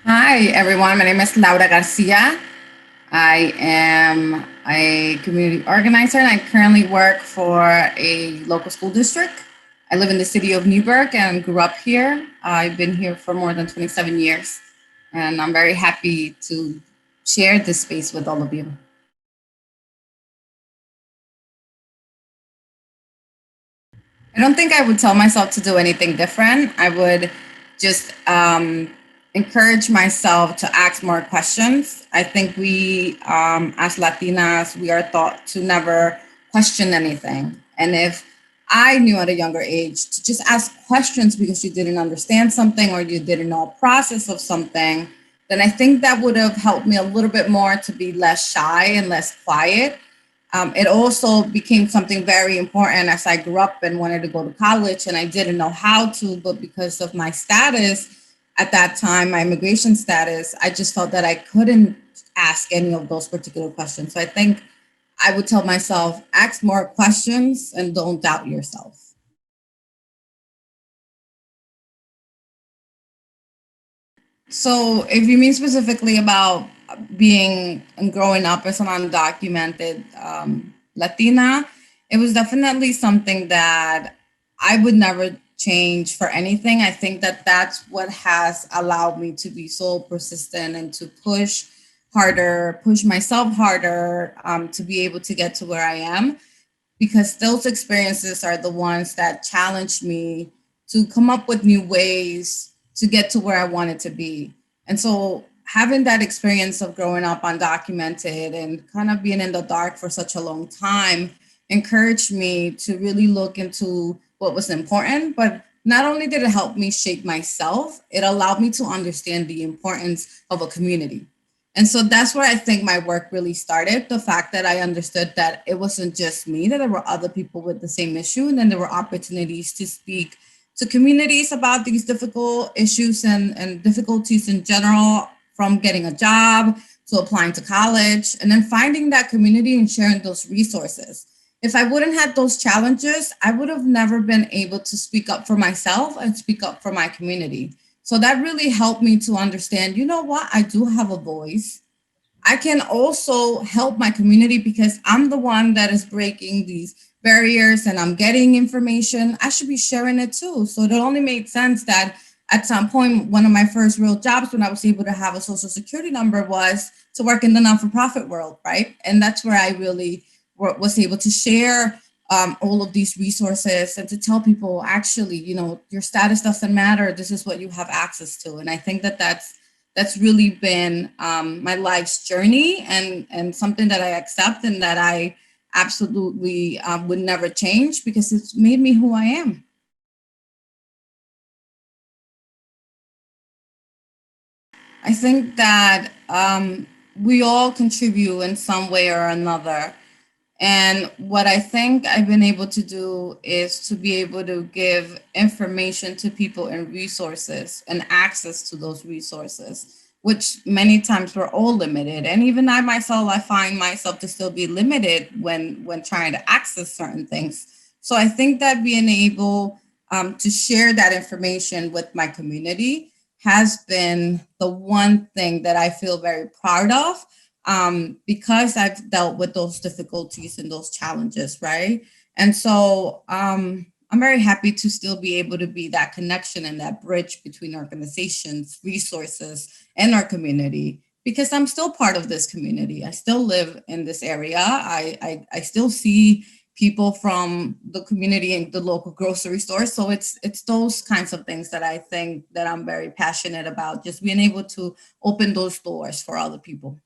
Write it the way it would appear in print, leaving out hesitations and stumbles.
Hi, everyone. My name is Laura Garcia. I am a community organizer and I currently work for a local school district. I live in the city of Newburgh and grew up here. I've been here for more than 27 years and I'm very happy to share this space with all of you. I don't think I would tell myself to do anything different. I would just encourage myself to ask more questions. I think we, as Latinas, we are taught to never question anything. And if I knew at a younger age to just ask questions because you didn't understand something or you didn't know a process of something, then I think that would have helped me a little bit more to be less shy and less quiet. It also became something very important as I grew up and wanted to go to college, and I didn't know how to, but because of my status at that time, my immigration status, I just felt that I couldn't ask any of those particular questions. So I think I would tell myself, ask more questions and don't doubt yourself. So, if you mean specifically about being and growing up as an undocumented Latina, it was definitely something that I would never change for anything. I think that that's what has allowed me to be so persistent and to push harder, push myself harder to be able to get to where I am, because those experiences are the ones that challenged me to come up with new ways to get to where I wanted to be. And so having that experience of growing up undocumented and kind of being in the dark for such a long time encouraged me to really look into what was important. But not only did it help me shape myself, it allowed me to understand the importance of a community. And so that's where I think my work really started. The fact that I understood that it wasn't just me, that there were other people with the same issue, and then there were opportunities to speak to communities about these difficult issues and difficulties in general, from getting a job to applying to college, and then finding that community and sharing those resources. If I wouldn't have those challenges, I would have never been able to speak up for myself and speak up for my community. So that really helped me to understand, you know what, I do have a voice. I can also help my community because I'm the one that is breaking these barriers and I'm getting information. I should be sharing it too. So it only made sense that at some point, one of my first real jobs when I was able to have a social security number was to work in the non for profit world, right? And that's where I really was able to share all of these resources and to tell people, actually, your status doesn't matter. This is what you have access to. And I think that that's really been my life's journey, and something that I accept and that I absolutely would never change because it's made me who I am. I think that we all contribute in some way or another. And what I think I've been able to do is to be able to give information to people and resources and access to those resources, which many times we're all limited. And even I myself, I find myself to still be limited when trying to access certain things. So I think that being able to share that information with my community has been the one thing that I feel very proud of, because I've dealt with those difficulties and those challenges, right? And so I'm very happy to still be able to be that connection and that bridge between organizations, resources, and our community, because I'm still part of this community. I still live in this area. I still see people from the community and the local grocery store. So it's those kinds of things that I think that I'm very passionate about, just being able to open those doors for other people.